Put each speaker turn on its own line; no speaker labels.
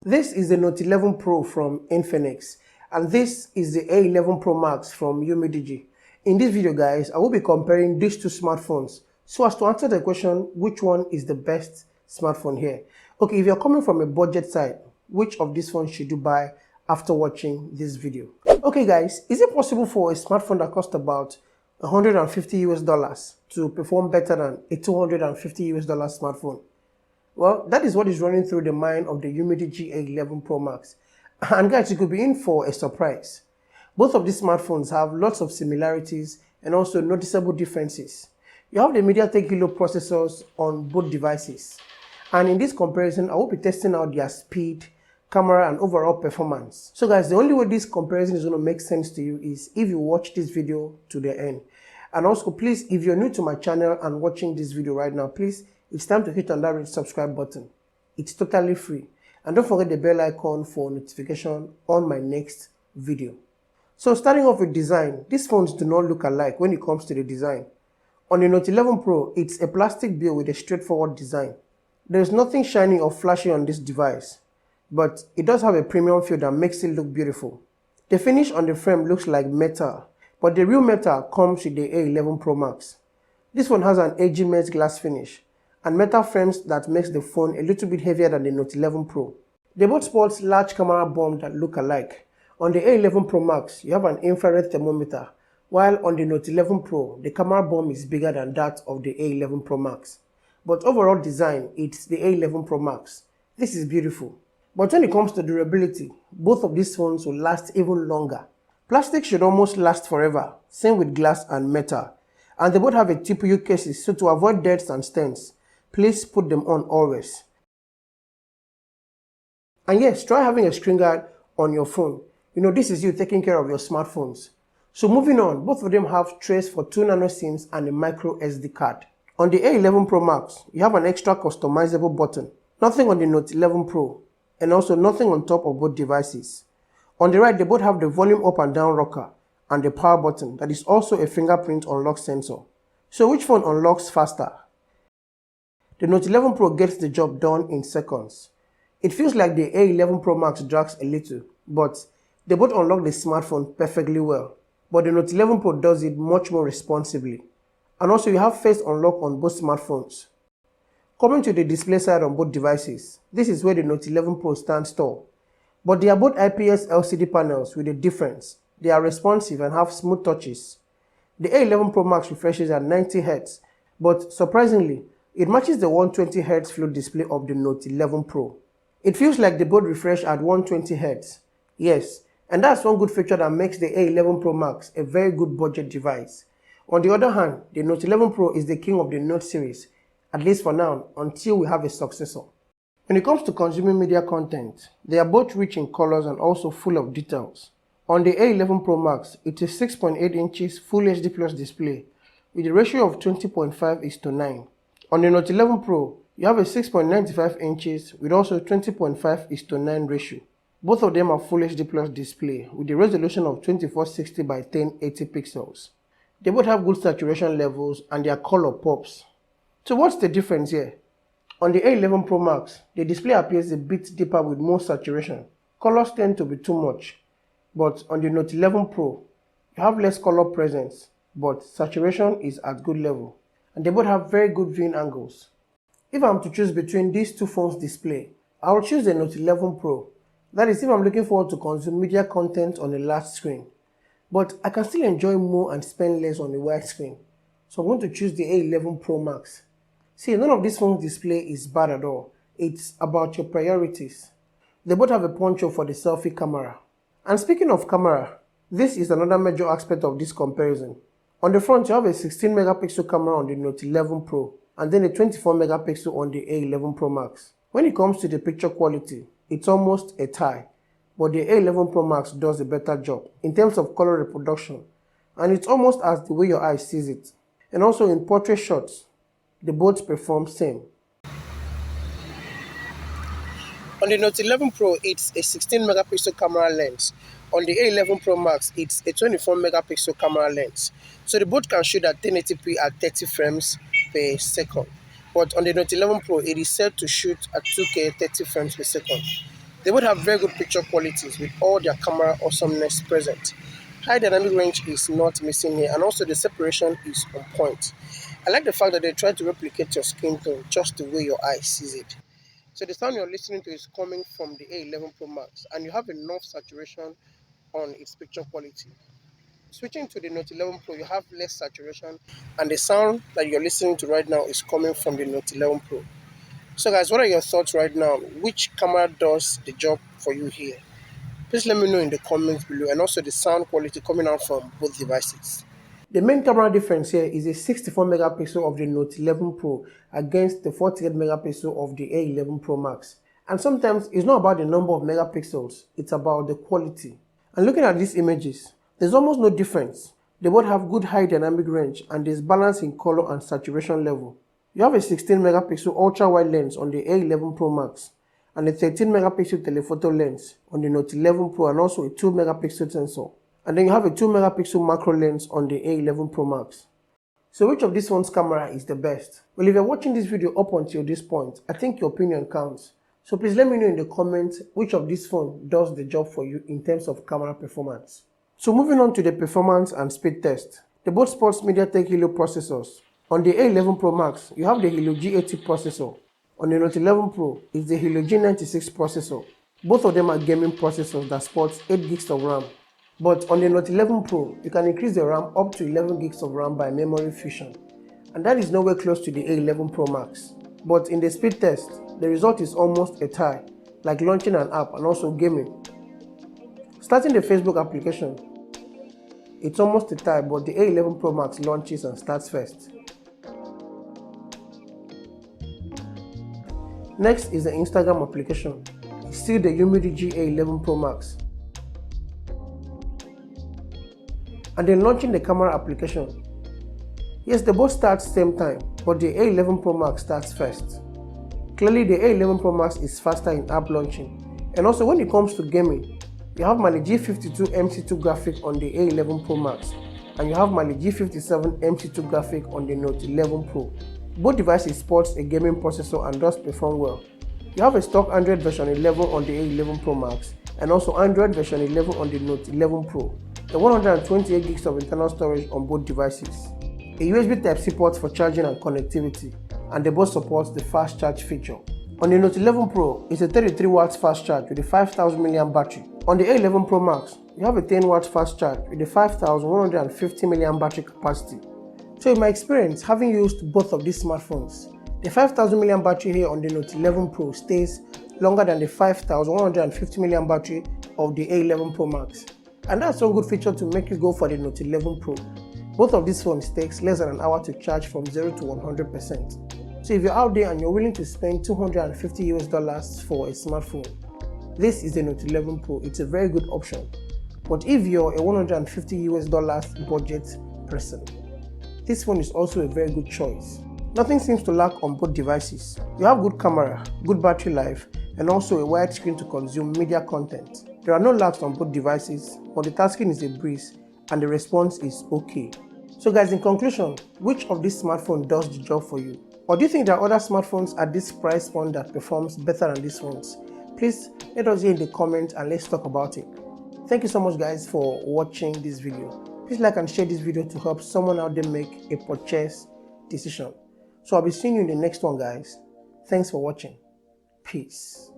This is the Note 11 Pro from Infinix, and this is the A11 Pro Max from Umidigi. In this video guys, I will be comparing these two smartphones so as to answer the question which one is the best smartphone here. Okay, if you're coming from a budget side, which of these phones should you buy after watching this video? Okay guys, is it possible for a smartphone that costs about $150 to perform better than a $250 smartphone? Well, that is what is running through the mind of the Umidigi A11 Pro Max. And guys, you could be in for a surprise. Both of these smartphones have lots of similarities and also noticeable differences. You have the MediaTek Helio processors on both devices. And in this comparison, I will be testing out their speed, camera, and overall performance. So guys, the only way this comparison is going to make sense to you is if you watch this video to the end. And also, please, if you're new to my channel and watching this video right now, please, it's time to hit on that red subscribe button. It's totally free. And don't forget the bell icon for notification on my next video. So starting off with design, these phones do not look alike when it comes to the design. On the Note 11 Pro, it's a plastic build with a straightforward design. There is nothing shiny or flashy on this device, but it does have a premium feel that makes it look beautiful. The finish on the frame looks like metal, but the real metal comes with the A11 Pro Max. This one has an edgy matte glass finish and metal frames that makes the phone a little bit heavier than the Note 11 Pro. They both sport large camera bumps that look alike. On the A11 Pro Max, you have an infrared thermometer, while on the Note 11 Pro, the camera bump is bigger than that of the A11 Pro Max. But overall design, it's the A11 Pro Max. This is beautiful. But when it comes to durability, both of these phones will last even longer. Plastic should almost last forever, same with glass and metal. And they both have a TPU cases, so to avoid dents and stains, please put them on always. And yes, try having a screen guard on your phone. You know, this is you taking care of your smartphones. So moving on, both of them have trays for 2 nano SIMs and a micro SD card. On the A11 Pro Max, you have an extra customizable button. Nothing on the Note 11 Pro, and also nothing on top of both devices. On the right, they both have the volume up and down rocker and the power button that is also a fingerprint unlock sensor. So which phone unlocks faster? The Note 11 Pro gets the job done in seconds. It feels like the A11 Pro Max drags a little, but they both unlock the smartphone perfectly well. But the Note 11 Pro does it much more responsibly. And also you have face unlock on both smartphones. Coming to the display side on both devices, this is where the Note 11 Pro stands tall. But they are both IPS LCD panels with a difference. They are responsive and have smooth touches. The A11 Pro Max refreshes at 90 Hz, but surprisingly, it matches the 120 Hz fluid display of the Note 11 Pro. It feels like they both refresh at 120 Hz. Yes, and that's one good feature that makes the A11 Pro Max a very good budget device. On the other hand, the Note 11 Pro is the king of the Note series, at least for now, until we have a successor. When it comes to consuming media content, they are both rich in colors and also full of details. On the A11 Pro Max, it is 6.8 inches Full HD Plus display with a ratio of 20.5:9. On the Note 11 Pro, you have a 6.95 inches with also 20.5:9 ratio. Both of them are Full HD Plus display with a resolution of 2460 by 1080 pixels. They both have good saturation levels and their color pops. So what's the difference here? On the A11 Pro Max, the display appears a bit deeper with more saturation. Colors tend to be too much. But on the Note 11 Pro, you have less color presence, but saturation is at good level. And they both have very good viewing angles. If I'm to choose between these two phones' display, I will choose the Note 11 Pro. That is if I'm looking forward to consume media content on a large screen. But I can still enjoy more and spend less on a wide screen. So I'm going to choose the A11 Pro Max. See, none of these phones' display is bad at all. It's about your priorities. They both have a poncho for the selfie camera. And speaking of camera, this is another major aspect of this comparison. On the front, you have a 16 megapixel camera on the Note 11 Pro and then a 24 megapixel on the A11 Pro Max. When it comes to the picture quality, it's almost a tie, but the A11 Pro Max does a better job in terms of color reproduction, and it's almost as the way your eye sees it. And also in portrait shots, they both perform same. On the Note 11 Pro, it's a 16 megapixel camera lens. On the A11 Pro Max, it's a 24 megapixel camera lens. So they both can shoot at 1080p at 30 frames per second. But on the Note 11 Pro, it is set to shoot at 2K 30 frames per second. They both have very good picture qualities with all their camera awesomeness present. High dynamic range is not missing here, and also the separation is on point. I like the fact that they try to replicate your skin tone just the way your eye sees it. So the sound you're listening to is coming from the A11 Pro Max, and you have enough saturation on its picture quality. Switching to the Note 11 Pro, you have less saturation, and the sound that you're listening to right now is coming from the Note 11 Pro. So guys, what are your thoughts right now? Which camera does the job for you here? Please let me know in the comments below, and also the sound quality coming out from both devices. The main camera difference here is a 64 megapixel of the Note 11 Pro against the 48 megapixel of the A11 Pro Max. And sometimes it's not about the number of megapixels, it's about the quality. And looking at these images, there's almost no difference. They both have good high dynamic range and there's balance in color and saturation level. You have a 16 megapixel ultra wide lens on the A11 Pro Max and a 13 megapixel telephoto lens on the Note 11 Pro, and also a 2 megapixel sensor. And then you have a 2 megapixel macro lens on the A11 Pro Max. So which of these phones' camera is the best? Well, if you're watching this video up until this point, I think your opinion counts. So please let me know in the comments which of these phones does the job for you in terms of camera performance. So moving on to the performance and speed test. They both sports MediaTek Helio processors. On the A11 Pro Max, you have the Helio G80 processor. On the Note 11 Pro, is the Helio G96 processor. Both of them are gaming processors that sports 8 gigs of RAM. But on the Note 11 Pro, you can increase the RAM up to 11 gigs of RAM by memory fusion. And that is nowhere close to the A11 Pro Max. But in the speed test, the result is almost a tie, like launching an app and also gaming. Starting the Facebook application, it's almost a tie, but the A11 Pro Max launches and starts first. Next is the Instagram application. It's still the Umidigi A11 Pro Max. And then launching the camera application. Yes, they both start same time, but the A11 Pro Max starts first. Clearly the A11 Pro Max is faster in app launching. And also when it comes to gaming, you have Mali G52 MC2 graphic on the A11 Pro Max, and you have Mali G57 MC2 graphic on the Note 11 Pro. Both devices sports a gaming processor and does perform well. You have a stock Android version 11 on the A11 Pro Max, and also Android version 11 on the Note 11 Pro. The 128 gigs of internal storage on both devices. A USB Type-C port for charging and connectivity, and they both support the fast charge feature. On the Note 11 Pro, it's a 33 watts fast charge with a 5000 mAh battery. On the A11 Pro Max, you have a 10 watts fast charge with a 5150 mAh battery capacity. So in my experience, having used both of these smartphones, the 5000 mAh battery here on the Note 11 Pro stays longer than the 5150 mAh battery of the A11 Pro Max. And that's one good feature to make you go for the Note 11 Pro. Both of these phones takes less than an hour to charge from 0 to 100%. So if you're out there and you're willing to spend $250 for a smartphone, this is the Note 11 Pro. It's a very good option. But if you're a $150 budget person, this phone is also a very good choice. Nothing seems to lack on both devices. You have good camera, good battery life, and also a wide screen to consume media content. There are no lags on both devices, multitasking is a breeze, and the response is okay. So guys, in conclusion, which of these smartphones does the job for you? Or do you think there are other smartphones at this price point that performs better than these ones? Please let us hear in the comments and let's talk about it. Thank you so much guys for watching this video. Please like and share this video to help someone out there make a purchase decision. So I'll be seeing you in the next one guys. Thanks for watching. Peace.